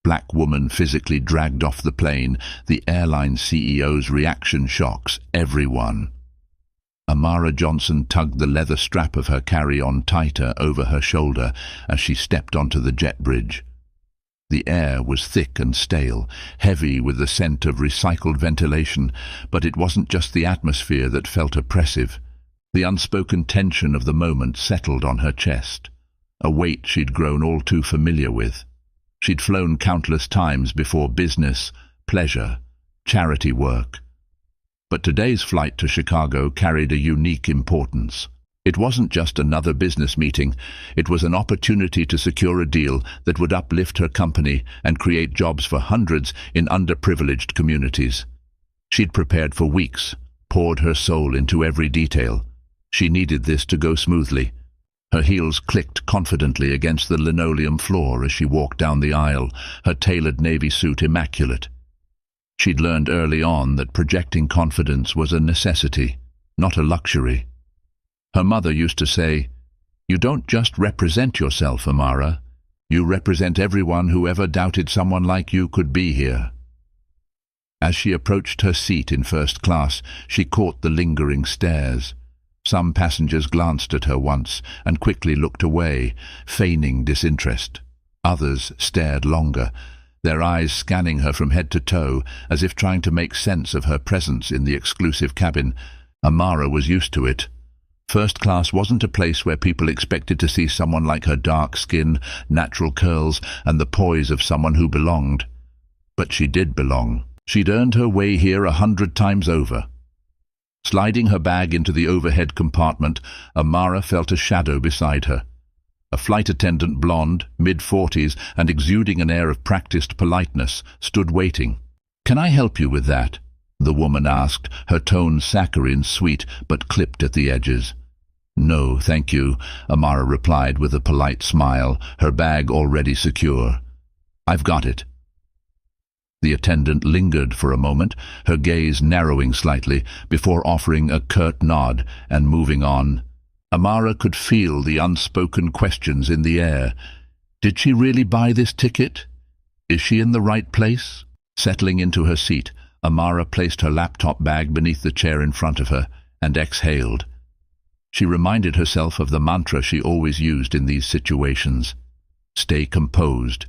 black woman physically dragged off the plane, the airline CEO's reaction shocks everyone. Amara Johnson tugged the leather strap of her carry-on tighter over her shoulder as she stepped onto the jet bridge. The air was thick and stale, heavy with the scent of recycled ventilation, but it wasn't just the atmosphere that felt oppressive. The unspoken tension of the moment settled on her chest, a weight she'd grown all too familiar with. She'd flown countless times before: business, pleasure, charity work. But today's flight to Chicago carried a unique importance. It wasn't just another business meeting. It was an opportunity to secure a deal that would uplift her company and create jobs for hundreds in underprivileged communities. She'd prepared for weeks, poured her soul into every detail. She needed this to go smoothly. Her heels clicked confidently against the linoleum floor as she walked down the aisle, her tailored navy suit immaculate. She'd learned early on that projecting confidence was a necessity, not a luxury. Her mother used to say, "You don't just represent yourself, Amara. You represent everyone who ever doubted someone like you could be here." As she approached her seat in first class, she caught the lingering stares. Some passengers glanced at her once and quickly looked away, feigning disinterest. Others stared longer, their eyes scanning her from head to toe, as if trying to make sense of her presence in the exclusive cabin. Amara was used to it. First class wasn't a place where people expected to see someone like her: dark skin, natural curls, and the poise of someone who belonged. But she did belong. She'd earned her way here 100 times over. Sliding her bag into the overhead compartment, Amara felt a shadow beside her. A flight attendant, blonde, mid-40s, and exuding an air of practiced politeness, stood waiting. "Can I help you with that?" the woman asked, her tone saccharine sweet but clipped at the edges. "No, thank you," Amara replied with a polite smile, her bag already secure. "I've got it." The attendant lingered for a moment, her gaze narrowing slightly, before offering a curt nod and moving on. Amara could feel the unspoken questions in the air. Did she really buy this ticket? Is she in the right place? Settling into her seat, Amara placed her laptop bag beneath the chair in front of her and exhaled. She reminded herself of the mantra she always used in these situations. Stay composed.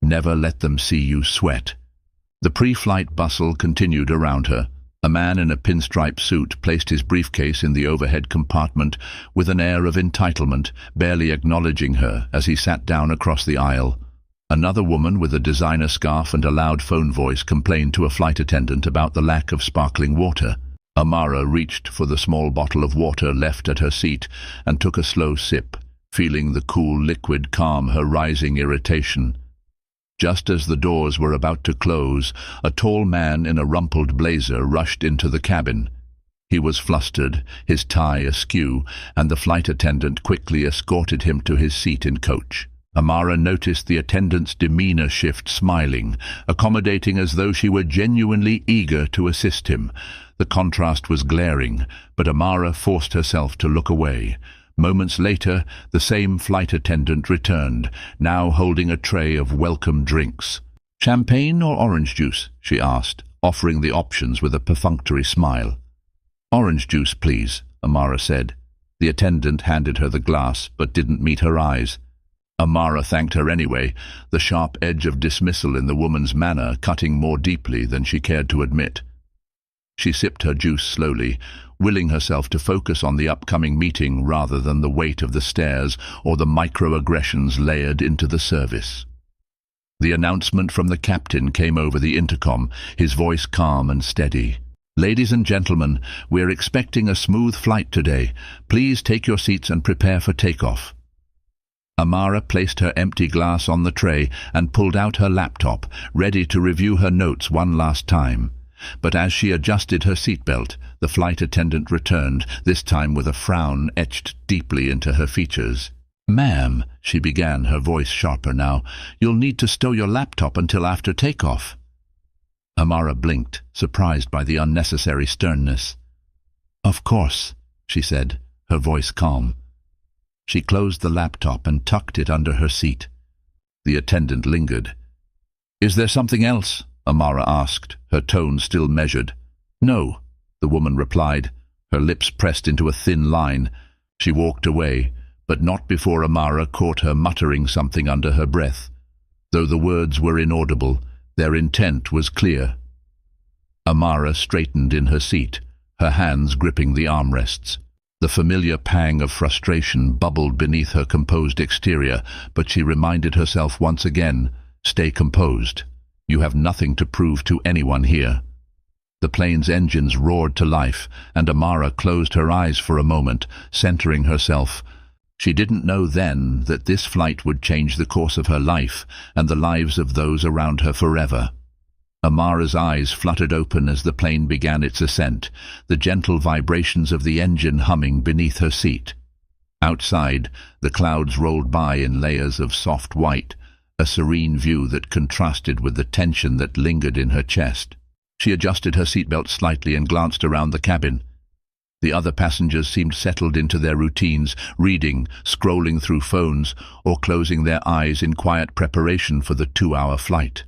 Never let them see you sweat. The pre-flight bustle continued around her. A man in a pinstripe suit placed his briefcase in the overhead compartment with an air of entitlement, barely acknowledging her as he sat down across the aisle. Another woman with a designer scarf and a loud phone voice complained to a flight attendant about the lack of sparkling water. Amara reached for the small bottle of water left at her seat and took a slow sip, feeling the cool liquid calm her rising irritation. Just as the doors were about to close, a tall man in a rumpled blazer rushed into the cabin. He was flustered, his tie askew, and the flight attendant quickly escorted him to his seat in coach. Amara noticed the attendant's demeanor shift, smiling, accommodating as though she were genuinely eager to assist him. The contrast was glaring, but Amara forced herself to look away. Moments later, the same flight attendant returned, now holding a tray of welcome drinks. "Champagne or orange juice?" she asked, offering the options with a perfunctory smile. "Orange juice, please," Amara said. The attendant handed her the glass, but didn't meet her eyes. Amara thanked her anyway, the sharp edge of dismissal in the woman's manner cutting more deeply than she cared to admit. She sipped her juice slowly, willing herself to focus on the upcoming meeting rather than the weight of the stares or the microaggressions layered into the service. The announcement from the captain came over the intercom, his voice calm and steady. "Ladies and gentlemen, we're expecting a smooth flight today. Please take your seats and prepare for takeoff." Amara placed her empty glass on the tray and pulled out her laptop, ready to review her notes one last time. But as she adjusted her seatbelt, the flight attendant returned, this time with a frown etched deeply into her features. "Ma'am," she began, her voice sharper now, "you'll need to stow your laptop until after takeoff." Amara blinked, surprised by the unnecessary sternness. "Of course," she said, her voice calm. She closed the laptop and tucked it under her seat. The attendant lingered. "Is there something else?" Amara asked, her tone still measured. "No," the woman replied, her lips pressed into a thin line. She walked away, but not before Amara caught her muttering something under her breath. Though the words were inaudible, their intent was clear. Amara straightened in her seat, her hands gripping the armrests. The familiar pang of frustration bubbled beneath her composed exterior, but she reminded herself once again, "Stay composed. You have nothing to prove to anyone here." The plane's engines roared to life, and Amara closed her eyes for a moment, centering herself. She didn't know then that this flight would change the course of her life and the lives of those around her forever. Amara's eyes fluttered open as the plane began its ascent, the gentle vibrations of the engine humming beneath her seat. Outside, the clouds rolled by in layers of soft white, a serene view that contrasted with the tension that lingered in her chest. She adjusted her seatbelt slightly and glanced around the cabin. The other passengers seemed settled into their routines, reading, scrolling through phones, or closing their eyes in quiet preparation for the 2-hour flight.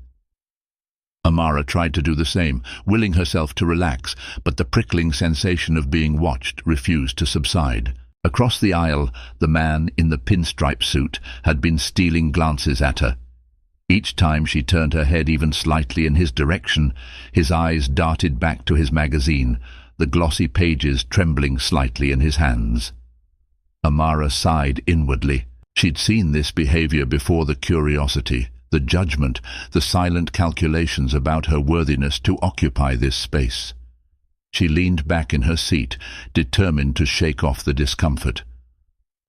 Amara tried to do the same, willing herself to relax, but the prickling sensation of being watched refused to subside. Across the aisle, the man in the pinstripe suit had been stealing glances at her. Each time she turned her head even slightly in his direction, his eyes darted back to his magazine, the glossy pages trembling slightly in his hands. Amara sighed inwardly. She'd seen this behavior before: the curiosity, the judgment, the silent calculations about her worthiness to occupy this space. She leaned back in her seat, determined to shake off the discomfort.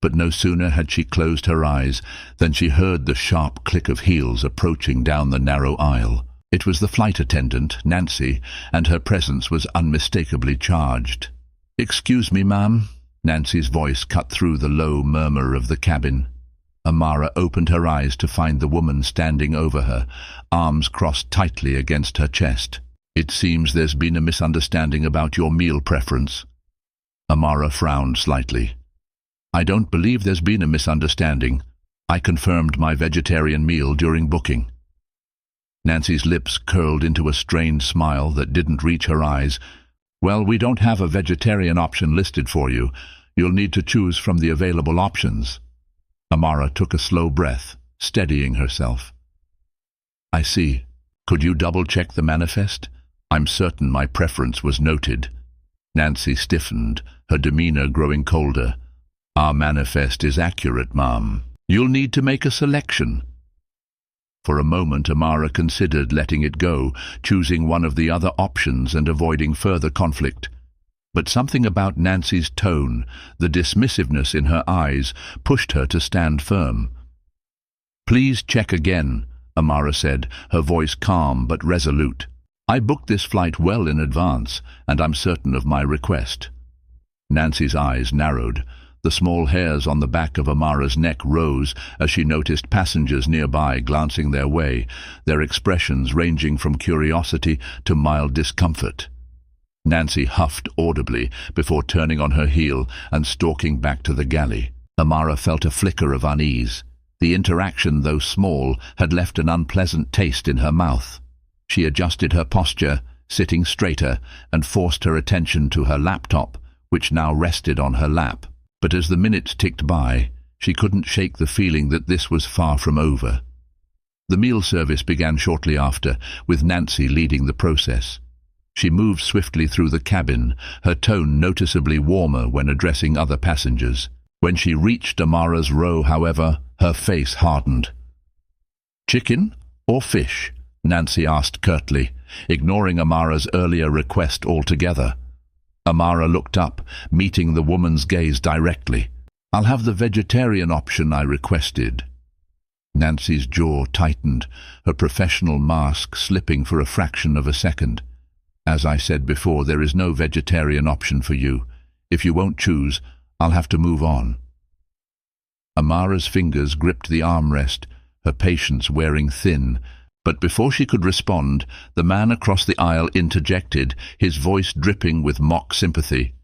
But no sooner had she closed her eyes than she heard the sharp click of heels approaching down the narrow aisle. It was the flight attendant, Nancy, and her presence was unmistakably charged. "Excuse me, ma'am." Nancy's voice cut through the low murmur of the cabin. Amara opened her eyes to find the woman standing over her, arms crossed tightly against her chest. "It seems there's been a misunderstanding about your meal preference." Amara frowned slightly. "I don't believe there's been a misunderstanding. I confirmed my vegetarian meal during booking." Nancy's lips curled into a strained smile that didn't reach her eyes. "Well, we don't have a vegetarian option listed for you. You'll need to choose from the available options." Amara took a slow breath, steadying herself. "I see. Could you double-check the manifest? I'm certain my preference was noted." Nancy stiffened, her demeanor growing colder. "Our manifest is accurate, ma'am. You'll need to make a selection." For a moment Amara considered letting it go, choosing one of the other options and avoiding further conflict. But something about Nancy's tone, the dismissiveness in her eyes, pushed her to stand firm. "Please check again," Amara said, her voice calm but resolute. "I booked this flight well in advance, and I'm certain of my request." Nancy's eyes narrowed. The small hairs on the back of Amara's neck rose as she noticed passengers nearby glancing their way, their expressions ranging from curiosity to mild discomfort. Nancy huffed audibly before turning on her heel and stalking back to the galley. Amara felt a flicker of unease. The interaction, though small, had left an unpleasant taste in her mouth. She adjusted her posture, sitting straighter, and forced her attention to her laptop, which now rested on her lap. But as the minutes ticked by, she couldn't shake the feeling that this was far from over. The meal service began shortly after, with Nancy leading the process. She moved swiftly through the cabin, her tone noticeably warmer when addressing other passengers. When she reached Amara's row, however, her face hardened. "Chicken or fish?" Nancy asked curtly, ignoring Amara's earlier request altogether. Amara looked up, meeting the woman's gaze directly. "I'll have the vegetarian option I requested." Nancy's jaw tightened, her professional mask slipping for a fraction of a second. "As I said before, there is no vegetarian option for you. If you won't choose, I'll have to move on." Amara's fingers gripped the armrest, her patience wearing thin. But before she could respond, the man across the aisle interjected, his voice dripping with mock sympathy.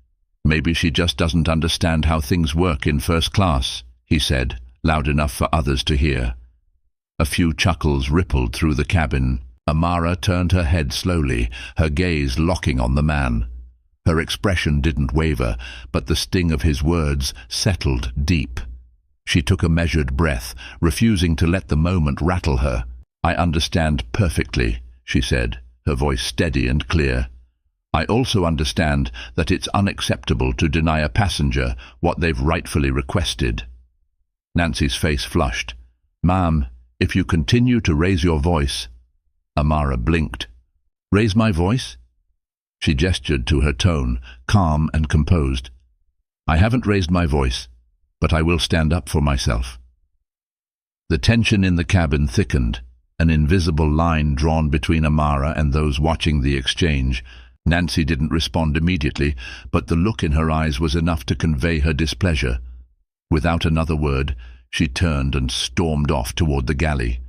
"Maybe she just doesn't understand how things work in first class," he said, loud enough for others to hear. A few chuckles rippled through the cabin. Amara turned her head slowly, her gaze locking on the man. Her expression didn't waver, but the sting of his words settled deep. She took a measured breath, refusing to let the moment rattle her. "I understand perfectly," she said, her voice steady and clear. "I also understand that it's unacceptable to deny a passenger what they've rightfully requested." Nancy's face flushed. "Ma'am, if you continue to raise your voice—" Amara blinked. "Raise my voice?" She gestured to her tone, calm and composed. "I haven't raised my voice, but I will stand up for myself." The tension in the cabin thickened, an invisible line drawn between Amara and those watching the exchange. Nancy didn't respond immediately, but the look in her eyes was enough to convey her displeasure. Without another word, she turned and stormed off toward the galley.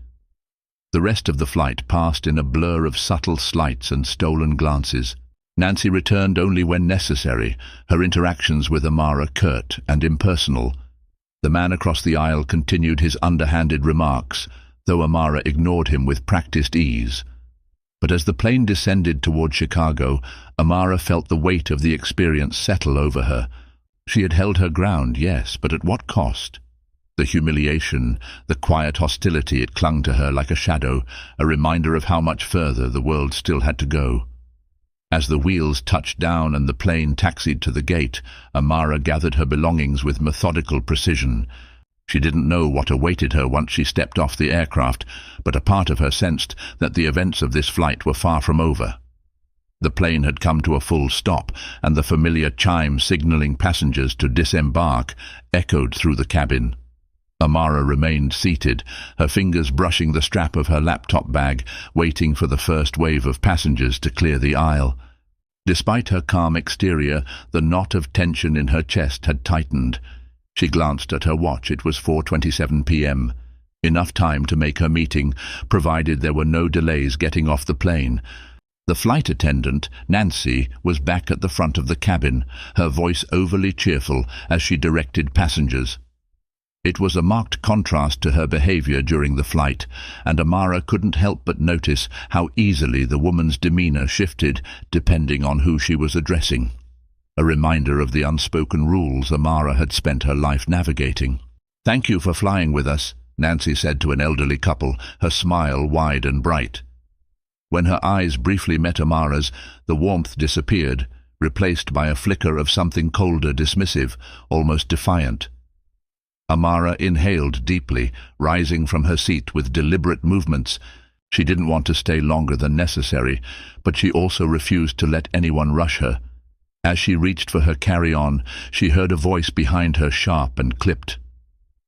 The rest of the flight passed in a blur of subtle slights and stolen glances. Nancy returned only when necessary, her interactions with Amara curt and impersonal. The man across the aisle continued his underhanded remarks, though Amara ignored him with practiced ease. But as the plane descended toward Chicago, Amara felt the weight of the experience settle over her. She had held her ground, yes, but at what cost? The humiliation, the quiet hostility, it clung to her like a shadow, a reminder of how much further the world still had to go. As the wheels touched down and the plane taxied to the gate, Amara gathered her belongings with methodical precision. She didn't know what awaited her once she stepped off the aircraft, but a part of her sensed that the events of this flight were far from over. The plane had come to a full stop, and the familiar chime signaling passengers to disembark echoed through the cabin. Amara remained seated, her fingers brushing the strap of her laptop bag, waiting for the first wave of passengers to clear the aisle. Despite her calm exterior, the knot of tension in her chest had tightened. She glanced at her watch. It was 4:27 p.m. Enough time to make her meeting, provided there were no delays getting off the plane. The flight attendant, Nancy, was back at the front of the cabin, her voice overly cheerful as she directed passengers. It was a marked contrast to her behavior during the flight, and Amara couldn't help but notice how easily the woman's demeanor shifted depending on who she was addressing. A reminder of the unspoken rules Amara had spent her life navigating. "Thank you for flying with us," Nancy said to an elderly couple, her smile wide and bright. When her eyes briefly met Amara's, the warmth disappeared, replaced by a flicker of something colder, dismissive, almost defiant. Amara inhaled deeply, rising from her seat with deliberate movements. She didn't want to stay longer than necessary, but she also refused to let anyone rush her. As she reached for her carry-on, she heard a voice behind her, sharp and clipped.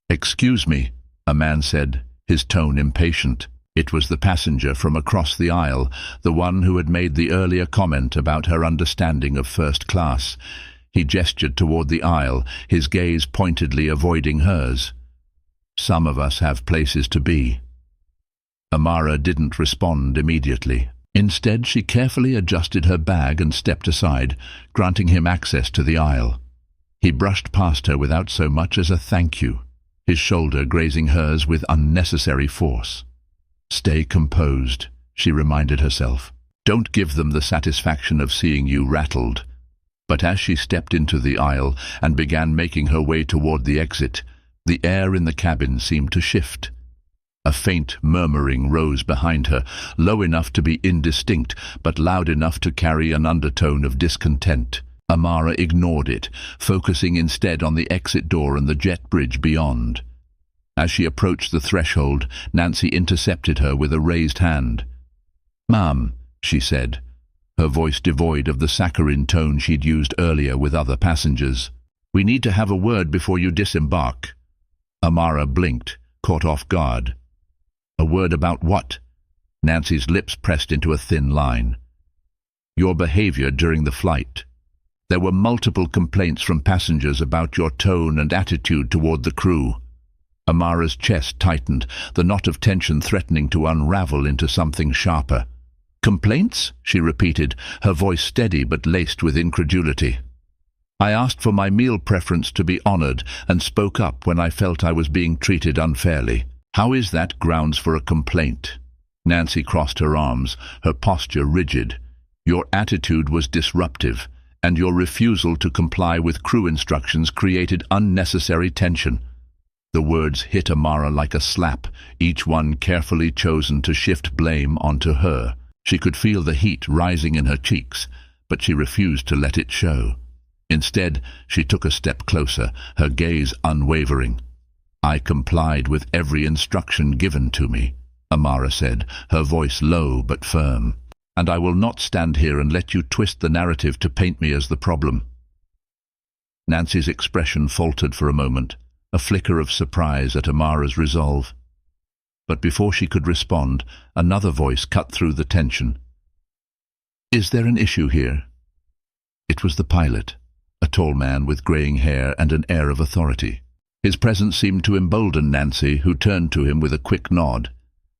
"Excuse me," a man said, his tone impatient. It was the passenger from across the aisle, the one who had made the earlier comment about her understanding of first class. He gestured toward the aisle, his gaze pointedly avoiding hers. "Some of us have places to be." Amara didn't respond immediately. Instead, she carefully adjusted her bag and stepped aside, granting him access to the aisle. He brushed past her without so much as a thank you, his shoulder grazing hers with unnecessary force. "Stay composed," she reminded herself. "Don't give them the satisfaction of seeing you rattled." But as she stepped into the aisle and began making her way toward the exit, the air in the cabin seemed to shift. A faint murmuring rose behind her, low enough to be indistinct, but loud enough to carry an undertone of discontent. Amara ignored it, focusing instead on the exit door and the jet bridge beyond. As she approached the threshold, Nancy intercepted her with a raised hand. "Ma'am," she said, her voice devoid of the saccharine tone she'd used earlier with other passengers. "We need to have a word before you disembark." Amara blinked, caught off guard. "A word about what?" Nancy's lips pressed into a thin line. "Your behavior during the flight. There were multiple complaints from passengers about your tone and attitude toward the crew." Amara's chest tightened, the knot of tension threatening to unravel into something sharper. "Complaints?" she repeated, her voice steady but laced with incredulity. "I asked for my meal preference to be honored and spoke up when I felt I was being treated unfairly. How is that grounds for a complaint? Nancy crossed her arms, her posture rigid. Your attitude was disruptive, and your refusal to comply with crew instructions created unnecessary tension. The words hit Amara like a slap, each one carefully chosen to shift blame onto her. She could feel the heat rising in her cheeks, but she refused to let it show. Instead, she took a step closer, her gaze unwavering. "I complied with every instruction given to me," Amara said, her voice low but firm. "And I will not stand here and let you twist the narrative to paint me as the problem." Nancy's expression faltered for a moment, a flicker of surprise at Amara's resolve. But before she could respond, another voice cut through the tension. "Is there an issue here?" It was the pilot, a tall man with greying hair and an air of authority. His presence seemed to embolden Nancy, who turned to him with a quick nod.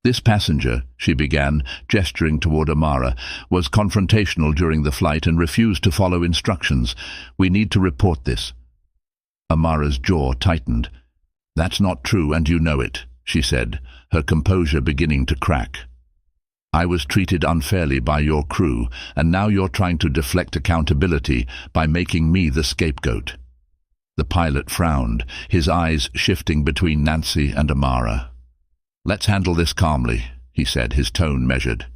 "This passenger," she began, gesturing toward Amara, "was confrontational during the flight and refused to follow instructions. We need to report this." Amara's jaw tightened. "That's not true, and you know it," she said, her composure beginning to crack. "I was treated unfairly by your crew, and now you're trying to deflect accountability by making me the scapegoat." The pilot frowned, his eyes shifting between Nancy and Amara. "Let's handle this calmly," he said, his tone measured.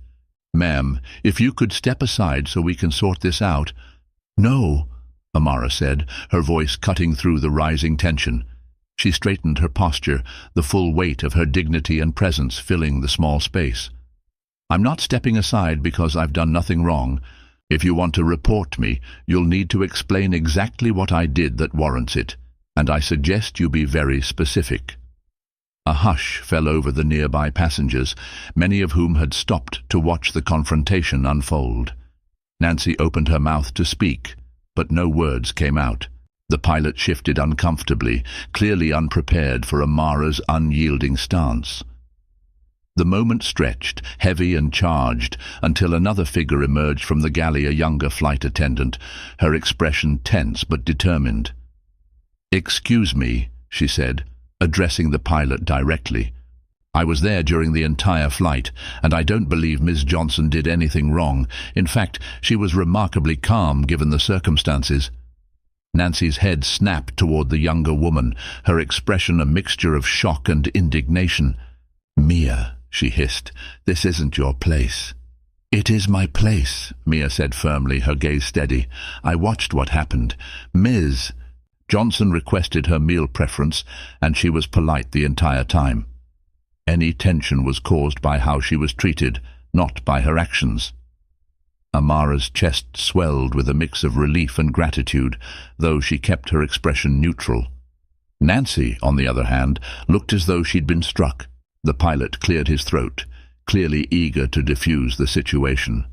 "Ma'am, if you could step aside so we can sort this out." "No," Amara said, her voice cutting through the rising tension. She straightened her posture, the full weight of her dignity and presence filling the small space. "I'm not stepping aside because I've done nothing wrong. If you want to report me, you'll need to explain exactly what I did that warrants it, and I suggest you be very specific." A hush fell over the nearby passengers, many of whom had stopped to watch the confrontation unfold. Nancy opened her mouth to speak, but no words came out. The pilot shifted uncomfortably, clearly unprepared for Amara's unyielding stance. The moment stretched, heavy and charged, until another figure emerged from the galley, a younger flight attendant, her expression tense but determined. "Excuse me," she said, addressing the pilot directly. "I was there during the entire flight, and I don't believe Ms. Johnson did anything wrong. In fact, she was remarkably calm given the circumstances." Nancy's head snapped toward the younger woman, her expression a mixture of shock and indignation. "Mia," she hissed, "this isn't your place." "It is my place," Mia said firmly, her gaze steady. "I watched what happened. Ms. Johnson requested her meal preference, and she was polite the entire time. Any tension was caused by how she was treated, not by her actions." Amara's chest swelled with a mix of relief and gratitude, though she kept her expression neutral. Nancy, on the other hand, looked as though she'd been struck. The pilot cleared his throat, clearly eager to diffuse the situation.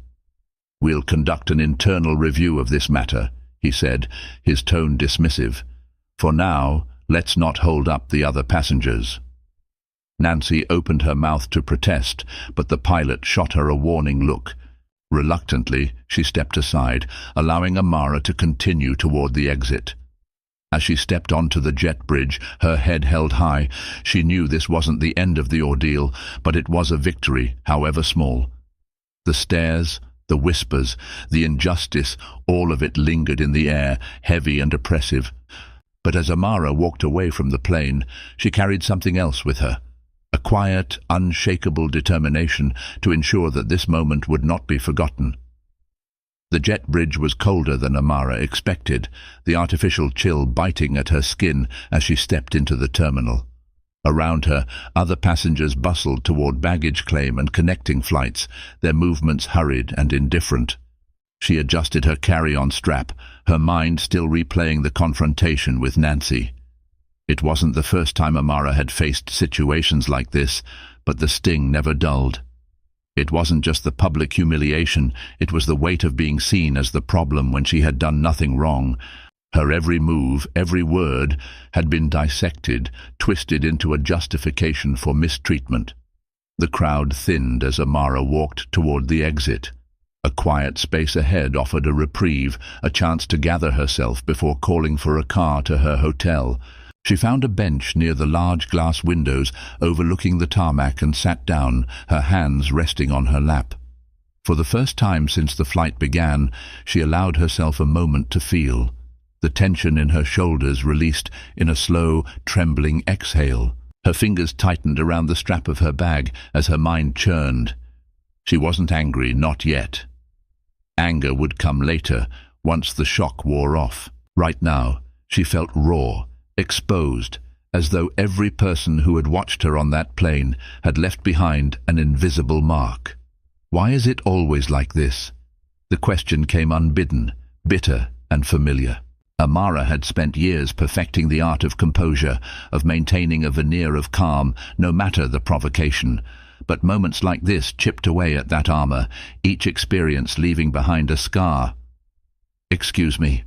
"We'll conduct an internal review of this matter," he said, his tone dismissive. "For now, let's not hold up the other passengers." Nancy opened her mouth to protest, but the pilot shot her a warning look. Reluctantly, she stepped aside, allowing Amara to continue toward the exit. As she stepped onto the jet bridge, her head held high, she knew this wasn't the end of the ordeal, but it was a victory, however small. The stares, the whispers, the injustice, all of it lingered in the air, heavy and oppressive. But as Amara walked away from the plane, she carried something else with her. A quiet, unshakable determination to ensure that this moment would not be forgotten. The jet bridge was colder than Amara expected, the artificial chill biting at her skin as she stepped into the terminal. Around her, other passengers bustled toward baggage claim and connecting flights, their movements hurried and indifferent. She adjusted her carry-on strap, her mind still replaying the confrontation with Nancy. It wasn't the first time Amara had faced situations like this, but the sting never dulled. It wasn't just the public humiliation, it was the weight of being seen as the problem when she had done nothing wrong. Her every move, every word, had been dissected, twisted into a justification for mistreatment. The crowd thinned as Amara walked toward the exit. A quiet space ahead offered a reprieve, a chance to gather herself before calling for a car to her hotel. She found a bench near the large glass windows overlooking the tarmac and sat down, her hands resting on her lap. For the first time since the flight began, she allowed herself a moment to feel. The tension in her shoulders released in a slow, trembling exhale. Her fingers tightened around the strap of her bag as her mind churned. She wasn't angry, not yet. Anger would come later, once the shock wore off. Right now, she felt raw, exposed, as though every person who had watched her on that plane had left behind an invisible mark. Why is it always like this? The question came unbidden, bitter and familiar. Amara had spent years perfecting the art of composure, of maintaining a veneer of calm, no matter the provocation. But moments like this chipped away at that armor, each experience leaving behind a scar. "Excuse me."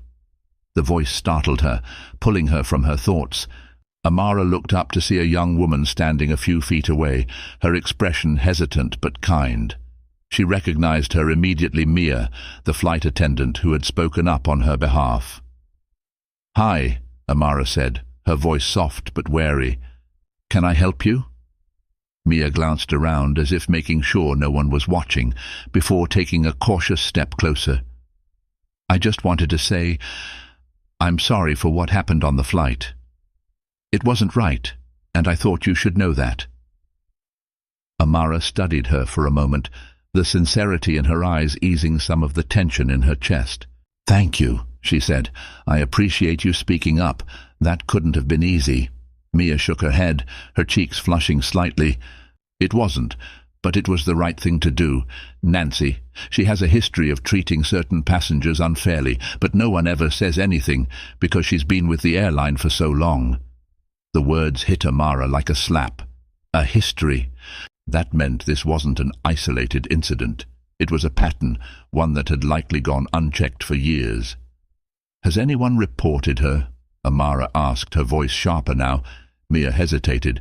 The voice startled her, pulling her from her thoughts. Amara looked up to see a young woman standing a few feet away, her expression hesitant but kind. She recognized her immediately, Mia, the flight attendant who had spoken up on her behalf. "Hi," Amara said, her voice soft but wary. "Can I help you?" Mia glanced around as if making sure no one was watching, before taking a cautious step closer. "I just wanted to say, I'm sorry for what happened on the flight. It wasn't right, and I thought you should know that." Amara studied her for a moment, the sincerity in her eyes easing some of the tension in her chest. "Thank you," she said. "I appreciate you speaking up. That couldn't have been easy." Mia shook her head, her cheeks flushing slightly. "It wasn't, but it was the right thing to do. Nancy, she has a history of treating certain passengers unfairly, but no one ever says anything because she's been with the airline for so long." The words hit Amara like a slap. A history. That meant this wasn't an isolated incident. It was a pattern, one that had likely gone unchecked for years. "Has anyone reported her?" Amara asked, her voice sharper now. Mia hesitated.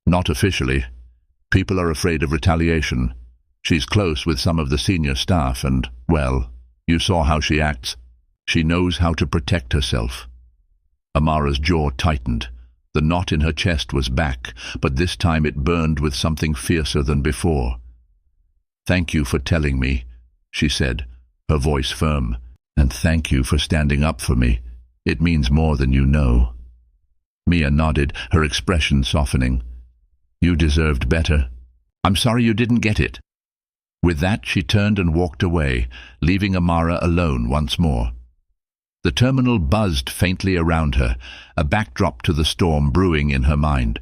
"Not officially. People are afraid of retaliation. She's close with some of the senior staff and, well, you saw how she acts. She knows how to protect herself." Amara's jaw tightened. The knot in her chest was back, but this time it burned with something fiercer than before. "Thank you for telling me," she said, her voice firm. "And thank you for standing up for me. It means more than you know." Mia nodded, her expression softening. "You deserved better. I'm sorry you didn't get it." With that, she turned and walked away, leaving Amara alone once more. The terminal buzzed faintly around her, a backdrop to the storm brewing in her mind.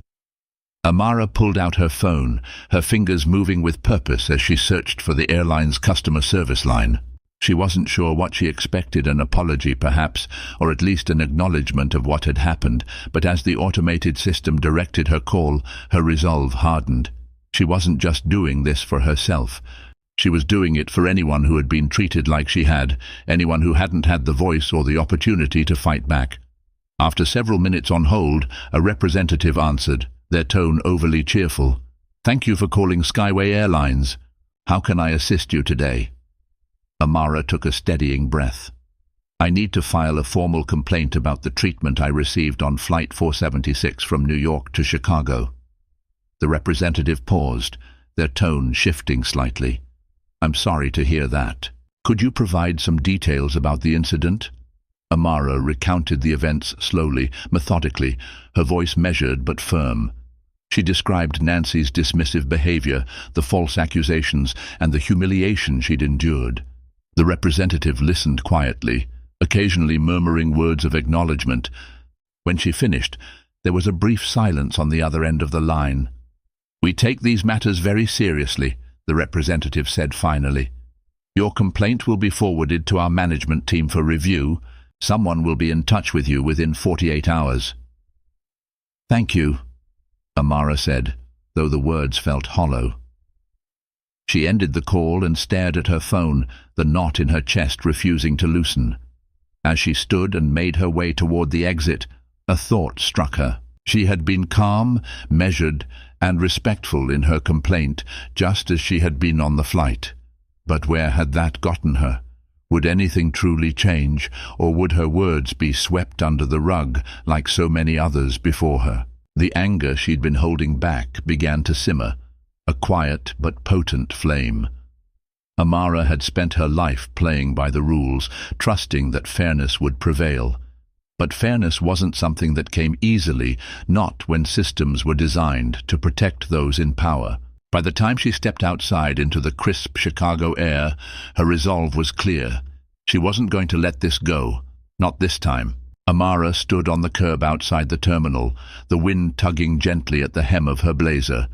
Amara pulled out her phone, her fingers moving with purpose as she searched for the airline's customer service line. She wasn't sure what she expected, an apology perhaps, or at least an acknowledgement of what had happened, but as the automated system directed her call, her resolve hardened. She wasn't just doing this for herself. She was doing it for anyone who had been treated like she had, anyone who hadn't had the voice or the opportunity to fight back. After several minutes on hold, a representative answered, their tone overly cheerful. "Thank you for calling Skyway Airlines. How can I assist you today?" Amara took a steadying breath. "I need to file a formal complaint about the treatment I received on Flight 476 from New York to Chicago." The representative paused, their tone shifting slightly. "I'm sorry to hear that. Could you provide some details about the incident?" Amara recounted the events slowly, methodically, her voice measured but firm. She described Nancy's dismissive behavior, the false accusations, and the humiliation she'd endured. The representative listened quietly, occasionally murmuring words of acknowledgement. When she finished, there was a brief silence on the other end of the line. "We take these matters very seriously," the representative said finally. "Your complaint will be forwarded to our management team for review. Someone will be in touch with you within 48 hours. "Thank you," Amara said, though the words felt hollow. She ended the call and stared at her phone, the knot in her chest refusing to loosen. As she stood and made her way toward the exit, a thought struck her. She had been calm, measured, and respectful in her complaint, just as she had been on the flight. But where had that gotten her? Would anything truly change, or would her words be swept under the rug like so many others before her? The anger she'd been holding back began to simmer, a quiet but potent flame. Amara had spent her life playing by the rules, trusting that fairness would prevail. But fairness wasn't something that came easily, not when systems were designed to protect those in power. By the time she stepped outside into the crisp Chicago air, her resolve was clear. She wasn't going to let this go, not this time. Amara stood on the curb outside the terminal, the wind tugging gently at the hem of her blazer.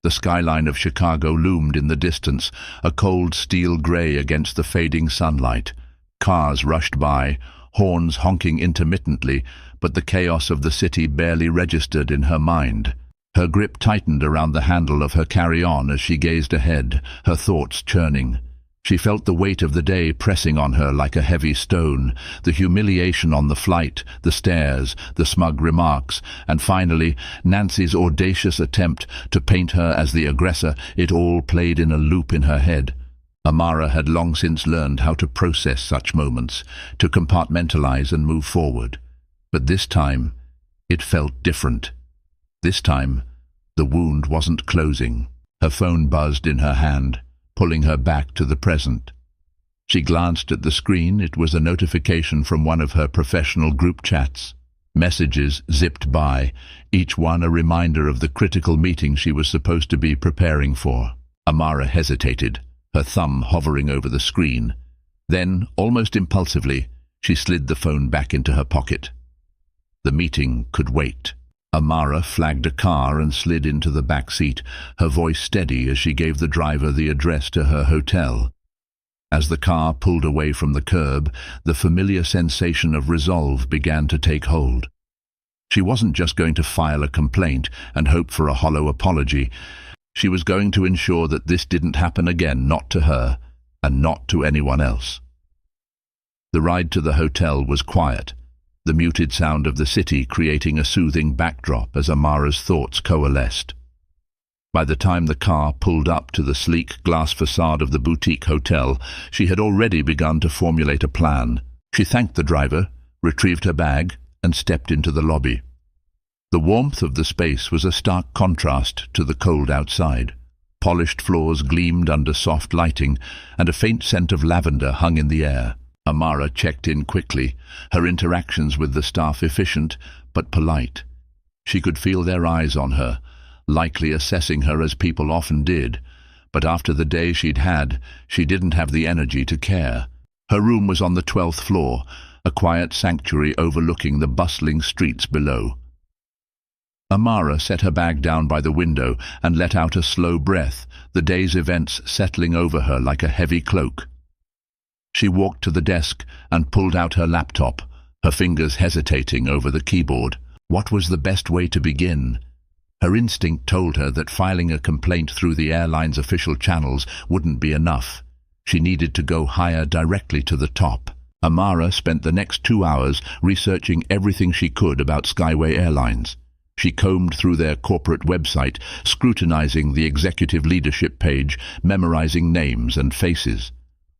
The skyline of Chicago loomed in the distance, a cold steel grey against the fading sunlight. Cars rushed by, horns honking intermittently, but the chaos of the city barely registered in her mind. Her grip tightened around the handle of her carry-on as she gazed ahead, her thoughts churning. She felt the weight of the day pressing on her like a heavy stone, the humiliation on the flight, the stares, the smug remarks, and finally, Nancy's audacious attempt to paint her as the aggressor. It all played in a loop in her head. Amara had long since learned how to process such moments, to compartmentalize and move forward. But this time, it felt different. This time, the wound wasn't closing. Her phone buzzed in her hand, pulling her back to the present. She glanced at the screen. It was a notification from one of her professional group chats. Messages zipped by, each one a reminder of the critical meeting she was supposed to be preparing for. Amara hesitated, her thumb hovering over the screen. Then, almost impulsively, she slid the phone back into her pocket. The meeting could wait. Amara flagged a car and slid into the back seat, her voice steady as she gave the driver the address to her hotel. As the car pulled away from the curb, the familiar sensation of resolve began to take hold. She wasn't just going to file a complaint and hope for a hollow apology. She was going to ensure that this didn't happen again, not to her, and not to anyone else. The ride to the hotel was quiet, the muted sound of the city creating a soothing backdrop as Amara's thoughts coalesced. By the time the car pulled up to the sleek glass facade of the boutique hotel, she had already begun to formulate a plan. She thanked the driver, retrieved her bag, and stepped into the lobby. The warmth of the space was a stark contrast to the cold outside. Polished floors gleamed under soft lighting, and a faint scent of lavender hung in the air. Amara checked in quickly, her interactions with the staff efficient but polite. She could feel their eyes on her, likely assessing her as people often did, but after the day she'd had, she didn't have the energy to care. Her room was on the 12th floor, a quiet sanctuary overlooking the bustling streets below. Amara set her bag down by the window and let out a slow breath, the day's events settling over her like a heavy cloak. She walked to the desk and pulled out her laptop, her fingers hesitating over the keyboard. What was the best way to begin? Her instinct told her that filing a complaint through the airline's official channels wouldn't be enough. She needed to go higher, directly to the top. Amara spent the next 2 hours researching everything she could about Skyway Airlines. She combed through their corporate website, scrutinizing the executive leadership page, memorizing names and faces.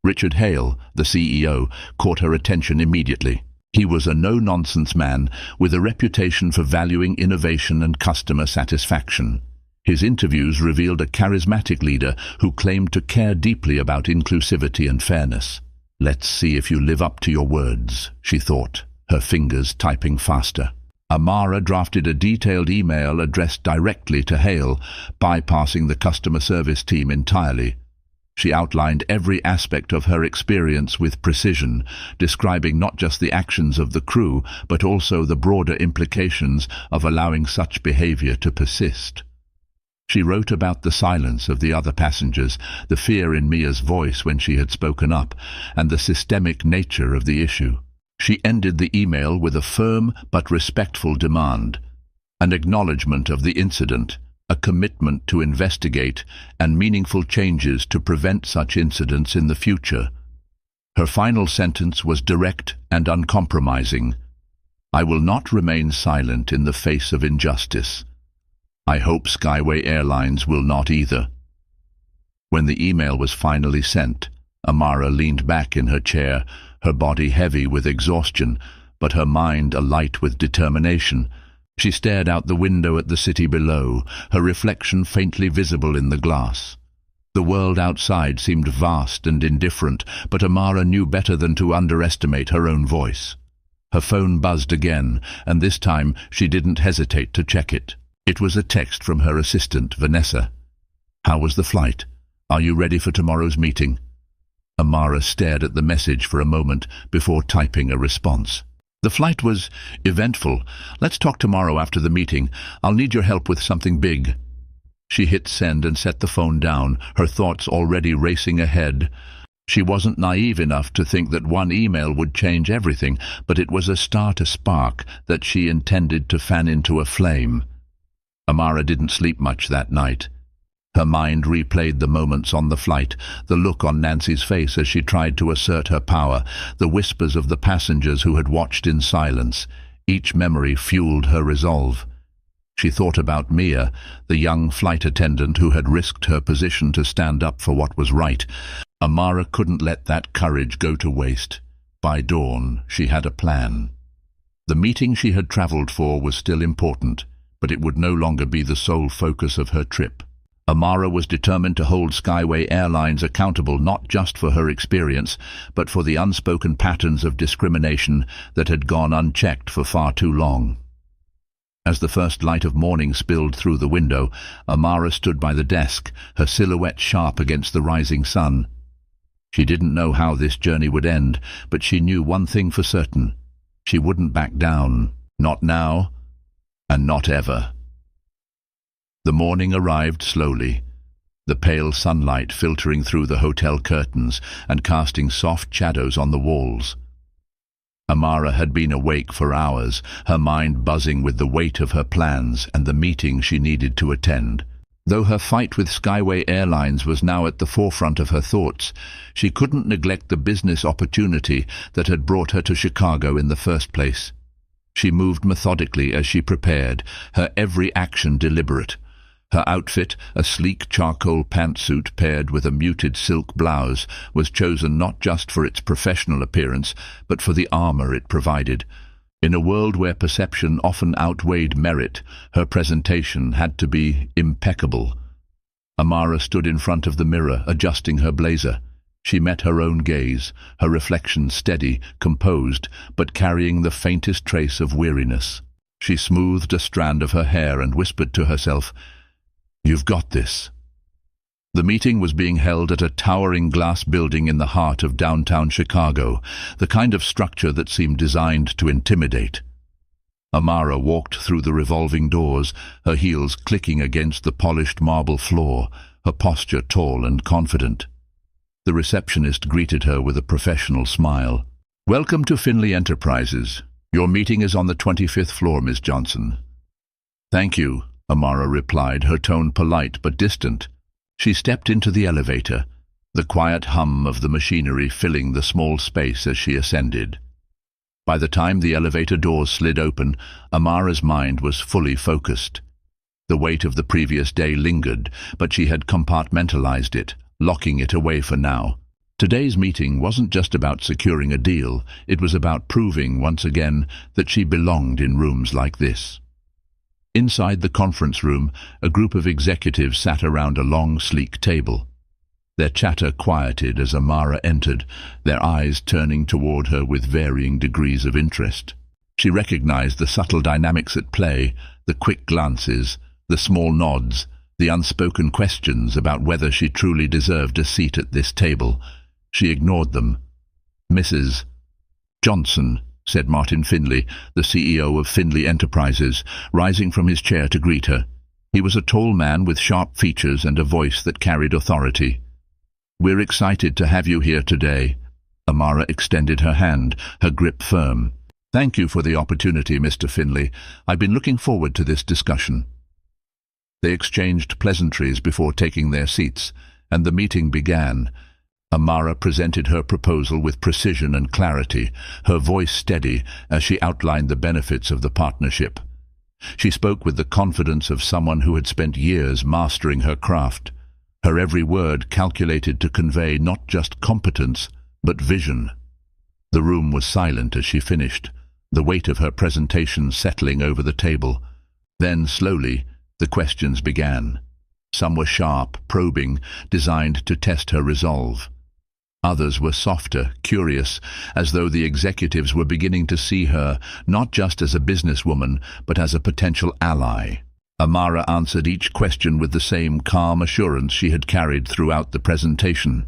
Richard Hale, the CEO, caught her attention immediately. He was a no-nonsense man with a reputation for valuing innovation and customer satisfaction. His interviews revealed a charismatic leader who claimed to care deeply about inclusivity and fairness. "Let's see if you live up to your words," she thought, her fingers typing faster. Amara drafted a detailed email addressed directly to Hale, bypassing the customer service team entirely. She outlined every aspect of her experience with precision, describing not just the actions of the crew, but also the broader implications of allowing such behavior to persist. She wrote about the silence of the other passengers, the fear in Mia's voice when she had spoken up, and the systemic nature of the issue. She ended the email with a firm but respectful demand, an acknowledgement of the incident, a commitment to investigate, and meaningful changes to prevent such incidents in the future. Her final sentence was direct and uncompromising. "I will not remain silent in the face of injustice. I hope Skyway Airlines will not either." When the email was finally sent, Amara leaned back in her chair, her body heavy with exhaustion, but her mind alight with determination. She stared out the window at the city below, her reflection faintly visible in the glass. The world outside seemed vast and indifferent, but Amara knew better than to underestimate her own voice. Her phone buzzed again, and this time she didn't hesitate to check it. It was a text from her assistant, Vanessa. "How was the flight? Are you ready for tomorrow's meeting?" Amara stared at the message for a moment before typing a response. "The flight was eventful. Let's talk tomorrow after the meeting. I'll need your help with something big." She hit send and set the phone down, her thoughts already racing ahead. She wasn't naive enough to think that one email would change everything, but it was a starter spark that she intended to fan into a flame. Amara didn't sleep much that night. Her mind replayed the moments on the flight, the look on Nancy's face as she tried to assert her power, the whispers of the passengers who had watched in silence. Each memory fueled her resolve. She thought about Mia, the young flight attendant who had risked her position to stand up for what was right. Amara couldn't let that courage go to waste. By dawn, she had a plan. The meeting she had traveled for was still important, but it would no longer be the sole focus of her trip. Amara was determined to hold Skyway Airlines accountable not just for her experience, but for the unspoken patterns of discrimination that had gone unchecked for far too long. As the first light of morning spilled through the window, Amara stood by the desk, her silhouette sharp against the rising sun. She didn't know how this journey would end, but she knew one thing for certain. She wouldn't back down. Not now, and not ever. The morning arrived slowly, the pale sunlight filtering through the hotel curtains and casting soft shadows on the walls. Amara had been awake for hours, her mind buzzing with the weight of her plans and the meeting she needed to attend. Though her fight with Skyway Airlines was now at the forefront of her thoughts, she couldn't neglect the business opportunity that had brought her to Chicago in the first place. She moved methodically as she prepared, her every action deliberate. Her outfit, a sleek charcoal pantsuit paired with a muted silk blouse, was chosen not just for its professional appearance, but for the armor it provided. In a world where perception often outweighed merit, her presentation had to be impeccable. Amara stood in front of the mirror, adjusting her blazer. She met her own gaze, her reflection steady, composed, but carrying the faintest trace of weariness. She smoothed a strand of her hair and whispered to herself, "You've got this." The meeting was being held at a towering glass building in the heart of downtown Chicago, the kind of structure that seemed designed to intimidate. Amara walked through the revolving doors, her heels clicking against the polished marble floor, her posture tall and confident. The receptionist greeted her with a professional smile. "Welcome to Finley Enterprises. Your meeting is on the 25th floor, Miss Johnson." "Thank you," Amara replied, her tone polite but distant. She stepped into the elevator, the quiet hum of the machinery filling the small space as she ascended. By the time the elevator doors slid open, Amara's mind was fully focused. The weight of the previous day lingered, but she had compartmentalized it, locking it away for now. Today's meeting wasn't just about securing a deal, it was about proving once again that she belonged in rooms like this. Inside the conference room, a group of executives sat around a long, sleek table. Their chatter quieted as Amara entered, their eyes turning toward her with varying degrees of interest. She recognized the subtle dynamics at play, the quick glances, the small nods, the unspoken questions about whether she truly deserved a seat at this table. She ignored them. "Mrs. Johnson," said Martin Finley, the CEO of Finley Enterprises, rising from his chair to greet her. He was a tall man with sharp features and a voice that carried authority. "We're excited to have you here today." Amara extended her hand, her grip firm. "Thank you for the opportunity, Mr. Finley. I've been looking forward to this discussion." They exchanged pleasantries before taking their seats, and the meeting began. Amara presented her proposal with precision and clarity, her voice steady as she outlined the benefits of the partnership. She spoke with the confidence of someone who had spent years mastering her craft. her every word calculated to convey not just competence, but vision. The room was silent as she finished, the weight of her presentation settling over the table. Then, slowly, the questions began. Some were sharp, probing, designed to test her resolve. Others were softer, curious, as though the executives were beginning to see her not just as a businesswoman, but as a potential ally. Amara answered each question with the same calm assurance she had carried throughout the presentation.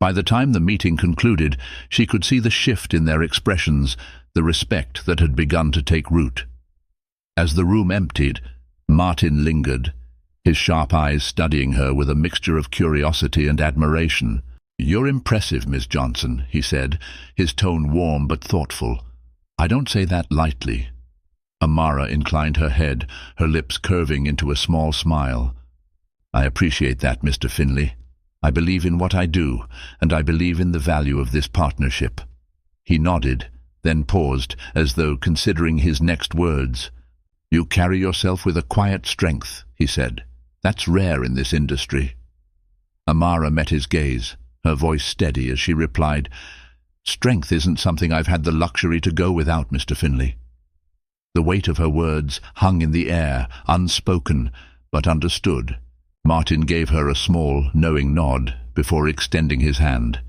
By the time the meeting concluded, she could see the shift in their expressions, the respect that had begun to take root. As the room emptied, Martin lingered, his sharp eyes studying her with a mixture of curiosity and admiration. "You're impressive, Miss Johnson," he said, his tone warm but thoughtful. "I don't say that lightly." Amara inclined her head, her lips curving into a small smile. "I appreciate that, Mr. Finley. I believe in what I do, and I believe in the value of this partnership." He nodded, then paused, as though considering his next words. "You carry yourself with a quiet strength," he said. "That's rare in this industry." Amara met his gaze, her voice steady as she replied, "Strength isn't something I've had the luxury to go without, Mr. Finley." The weight of her words hung in the air, unspoken, but understood. Martin gave her a small, knowing nod before extending his hand.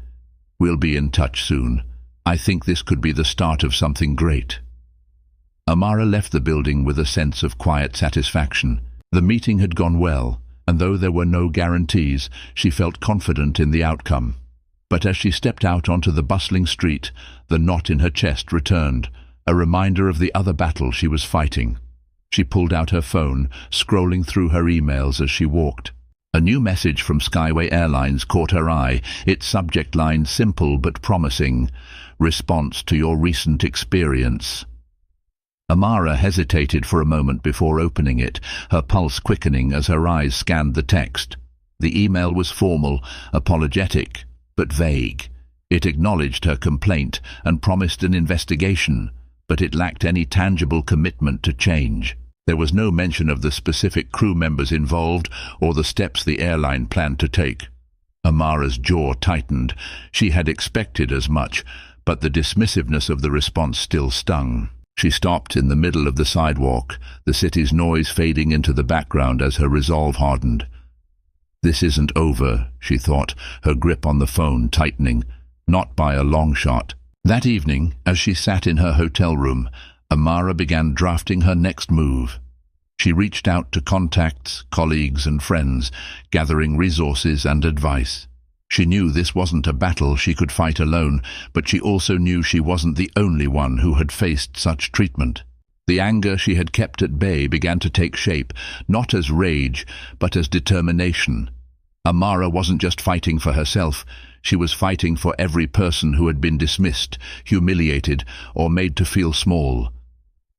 "We'll be in touch soon. I think this could be the start of something great." Amara left the building with a sense of quiet satisfaction. The meeting had gone well, and though there were no guarantees, she felt confident in the outcome. But as she stepped out onto the bustling street, the knot in her chest returned, a reminder of the other battle she was fighting. She pulled out her phone, scrolling through her emails as she walked. A new message from Skyway Airlines caught her eye, its subject line simple but promising: "Response to your recent experience." Amara hesitated for a moment before opening it, her pulse quickening as her eyes scanned the text. The email was formal, apologetic, but vague. It acknowledged her complaint and promised an investigation, but it lacked any tangible commitment to change. There was no mention of the specific crew members involved or the steps the airline planned to take. Amara's jaw tightened. She had expected as much, but the dismissiveness of the response still stung. She stopped in the middle of the sidewalk, the city's noise fading into the background as her resolve hardened. "This isn't over," she thought, her grip on the phone tightening. Not by a long shot. That evening, as she sat in her hotel room, Amara began drafting her next move. She reached out to contacts, colleagues and friends, gathering resources and advice. She knew this wasn't a battle she could fight alone, but she also knew she wasn't the only one who had faced such treatment. The anger she had kept at bay began to take shape, not as rage, but as determination. Amara wasn't just fighting for herself, she was fighting for every person who had been dismissed, humiliated, or made to feel small.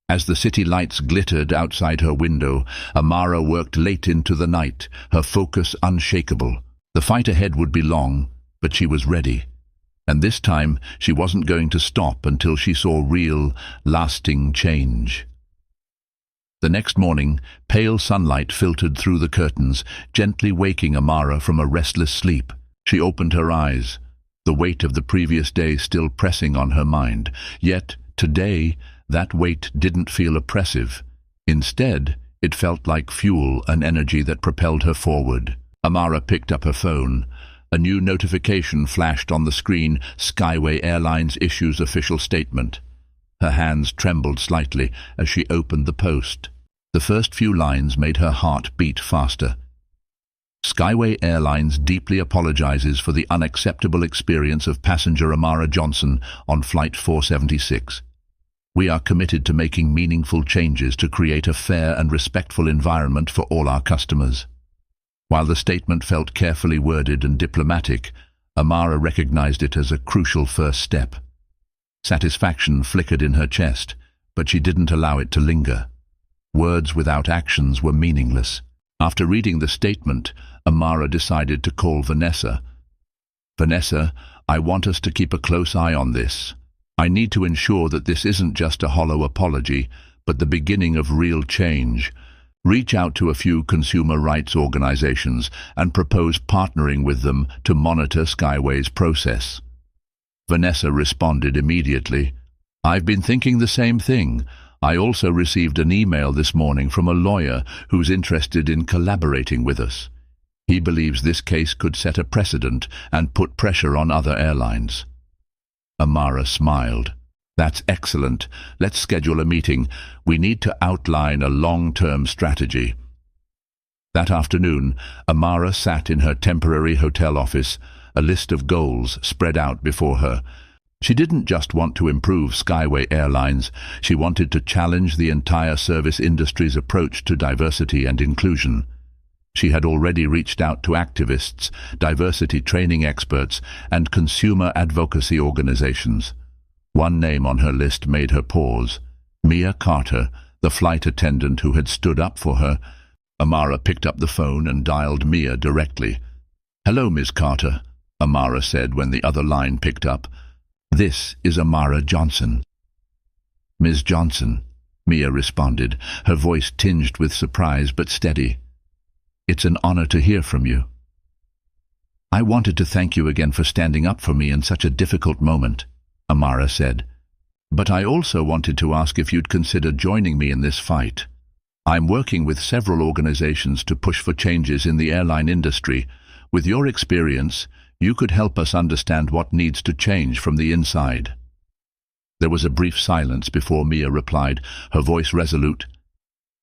As the city lights glittered outside her window, Amara worked late into the night, her focus unshakable. The fight ahead would be long, but she was ready. And this time she wasn't going to stop until she saw real, lasting change. The next morning, pale sunlight filtered through the curtains, gently waking Amara from a restless sleep. She opened her eyes, the weight of the previous day still pressing on her mind. Yet, today, that weight didn't feel oppressive. Instead, it felt like fuel, an energy that propelled her forward. Amara picked up her phone. A new notification flashed on the screen: Skyway Airlines issues official statement. Her hands trembled slightly as she opened the post. The first few lines made her heart beat faster. Skyway Airlines deeply apologizes for the unacceptable experience of passenger Amara Johnson on Flight 476. We are committed to making meaningful changes to create a fair and respectful environment for all our customers. While the statement felt carefully worded and diplomatic, Amara recognized it as a crucial first step. Satisfaction flickered in her chest, but she didn't allow it to linger. Words without actions were meaningless. After reading the statement, Amara decided to call Vanessa. "Vanessa, I want us to keep a close eye on this. I need to ensure that this isn't just a hollow apology, but the beginning of real change. Reach out to a few consumer rights organizations and propose partnering with them to monitor Skyway's process. Vanessa responded immediately. I've been thinking the same thing. I also received an email this morning from a lawyer who's interested in collaborating with us. He believes this case could set a precedent and put pressure on other airlines. Amara smiled. That's excellent. Let's schedule a meeting. We need to outline a long-term strategy. That afternoon, Amara sat in her temporary hotel office, a list of goals spread out before her. She didn't just want to improve Skyway Airlines, she wanted to challenge the entire service industry's approach to diversity and inclusion. She had already reached out to activists, diversity training experts, and consumer advocacy organizations. One name on her list made her pause. Mia Carter, the flight attendant who had stood up for her. Amara picked up the phone and dialed Mia directly. "Hello, Ms. Carter," Amara said when the other line picked up. "This is Amara Johnson." "Ms. Johnson," Mia responded, her voice tinged with surprise but steady. "It's an honor to hear from you. I wanted to thank you again for standing up for me in such a difficult moment," Amara said. "But I also wanted to ask if you'd consider joining me in this fight. I'm working with several organizations to push for changes in the airline industry. With your experience, you could help us understand what needs to change from the inside." There was a brief silence before Mia replied, her voice resolute.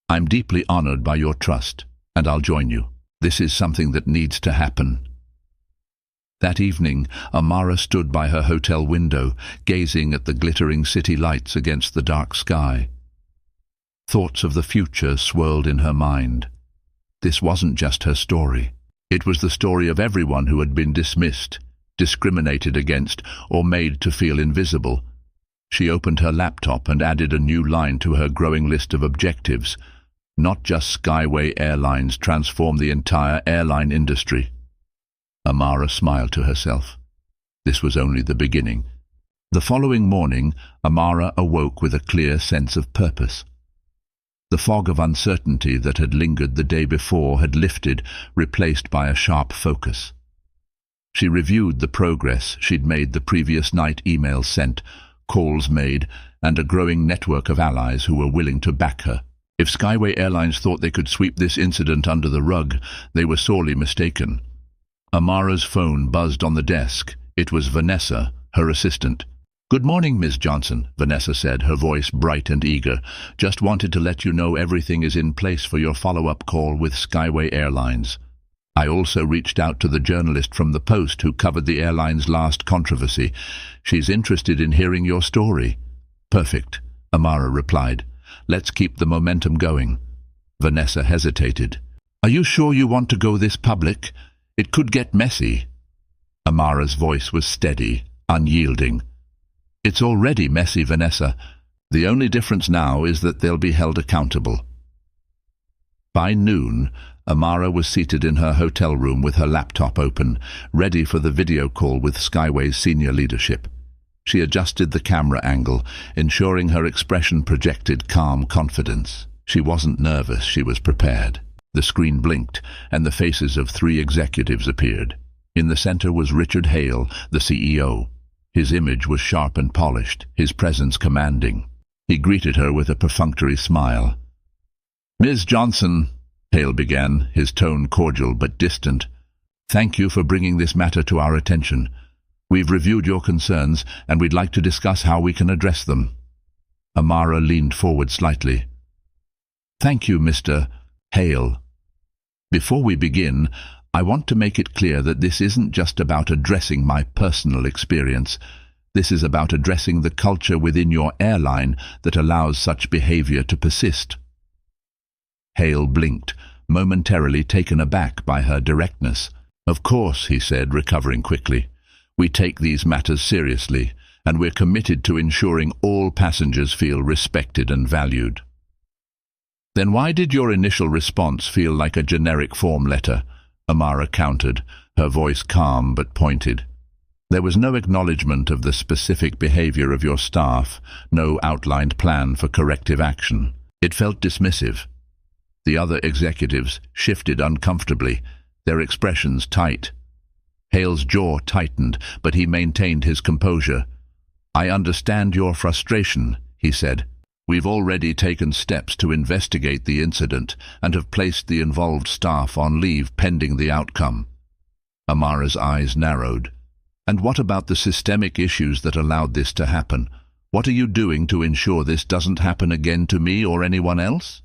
"I'm deeply honored by your trust, and I'll join you. This is something that needs to happen." That evening, Amara stood by her hotel window, gazing at the glittering city lights against the dark sky. Thoughts of the future swirled in her mind. This wasn't just her story. It was the story of everyone who had been dismissed, discriminated against, or made to feel invisible. She opened her laptop and added a new line to her growing list of objectives. Not just Skyway Airlines transform the entire airline industry. Amara smiled to herself. This was only the beginning. The following morning, Amara awoke with a clear sense of purpose. The fog of uncertainty that had lingered the day before had lifted, replaced by a sharp focus. She reviewed the progress she'd made the previous night, emails sent, calls made, and a growing network of allies who were willing to back her. If Skyway Airlines thought they could sweep this incident under the rug, they were sorely mistaken. Amara's phone buzzed on the desk. It was Vanessa, her assistant. "Good morning, Ms. Johnson," Vanessa said, her voice bright and eager. "Just wanted to let you know everything is in place for your follow-up call with Skyway Airlines. I also reached out to the journalist from the Post who covered the airline's last controversy. She's interested in hearing your story." "Perfect," Amara replied. "Let's keep the momentum going." Vanessa hesitated. "Are you sure you want to go this public? It could get messy." Amara's voice was steady, unyielding. "It's already messy, Vanessa. The only difference now is that they'll be held accountable." By noon, Amara was seated in her hotel room with her laptop open, ready for the video call with Skyway's senior leadership. She adjusted the camera angle, ensuring her expression projected calm confidence. She wasn't nervous, she was prepared. The screen blinked, and the faces of 3 executives appeared. In the center was Richard Hale, the CEO. His image was sharp and polished, his presence commanding. He greeted her with a perfunctory smile. "Ms. Johnson," Hale began, his tone cordial but distant, "thank you for bringing this matter to our attention. We've reviewed your concerns, and we'd like to discuss how we can address them." Amara leaned forward slightly. "Thank you, Mr. Hale. Before we begin, I want to make it clear that this isn't just about addressing my personal experience. This is about addressing the culture within your airline that allows such behavior to persist." Hale blinked, momentarily taken aback by her directness. "Of course," he said, recovering quickly. "We take these matters seriously, and we're committed to ensuring all passengers feel respected and valued." "Then why did your initial response feel like a generic form letter?" Amara countered, her voice calm but pointed. "There was no acknowledgement of the specific behavior of your staff, no outlined plan for corrective action. It felt dismissive." The other executives shifted uncomfortably, their expressions tight. Hale's jaw tightened, but he maintained his composure. "I understand your frustration," he said. "We've already taken steps to investigate the incident and have placed the involved staff on leave pending the outcome." Amara's eyes narrowed. "And what about the systemic issues that allowed this to happen? What are you doing to ensure this doesn't happen again to me or anyone else?"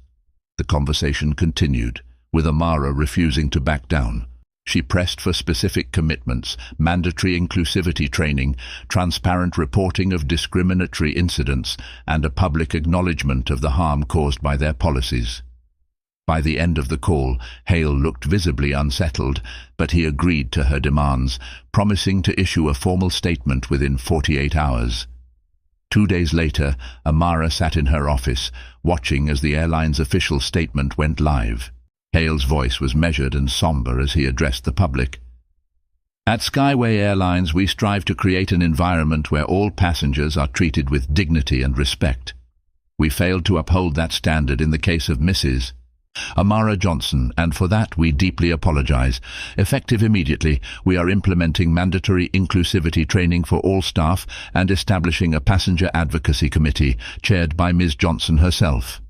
The conversation continued, with Amara refusing to back down. She pressed for specific commitments, mandatory inclusivity training, transparent reporting of discriminatory incidents, and a public acknowledgement of the harm caused by their policies. By the end of the call, Hale looked visibly unsettled, but he agreed to her demands, promising to issue a formal statement within 48 hours. 2 days later, Amara sat in her office, watching as the airline's official statement went live. Hale's voice was measured and somber as he addressed the public. "At Skyway Airlines, we strive to create an environment where all passengers are treated with dignity and respect. We failed to uphold that standard in the case of Mrs. Amara Johnson, and for that we deeply apologize. Effective immediately, we are implementing mandatory inclusivity training for all staff and establishing a passenger advocacy committee, chaired by Ms. Johnson herself."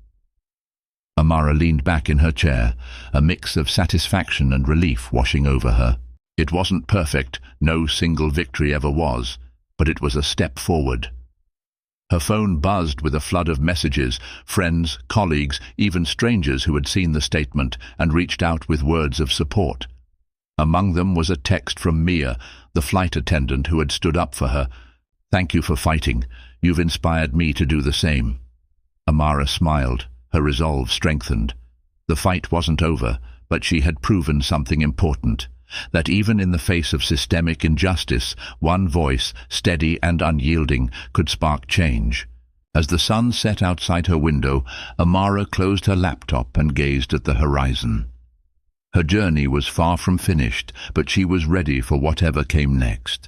Amara leaned back in her chair, a mix of satisfaction and relief washing over her. It wasn't perfect, no single victory ever was, but it was a step forward. Her phone buzzed with a flood of messages, friends, colleagues, even strangers who had seen the statement and reached out with words of support. Among them was a text from Mia, the flight attendant who had stood up for her. "Thank you for fighting. You've inspired me to do the same." Amara smiled, her resolve strengthened. The fight wasn't over, but she had proven something important. That even in the face of systemic injustice, one voice, steady and unyielding, could spark change. As the sun set outside her window, Amara closed her laptop and gazed at the horizon. Her journey was far from finished, but she was ready for whatever came next.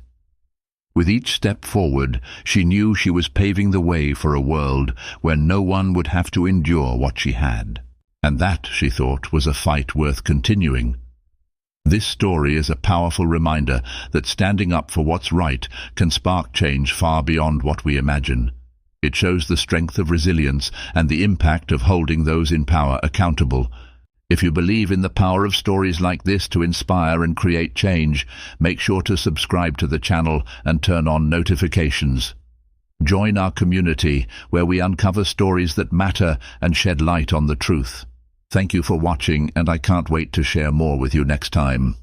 With each step forward, she knew she was paving the way for a world where no one would have to endure what she had. And that, she thought, was a fight worth continuing. This story is a powerful reminder that standing up for what's right can spark change far beyond what we imagine. It shows the strength of resilience and the impact of holding those in power accountable. If you believe in the power of stories like this to inspire and create change, make sure to subscribe to the channel and turn on notifications. Join our community, where we uncover stories that matter and shed light on the truth. Thank you for watching, and I can't wait to share more with you next time.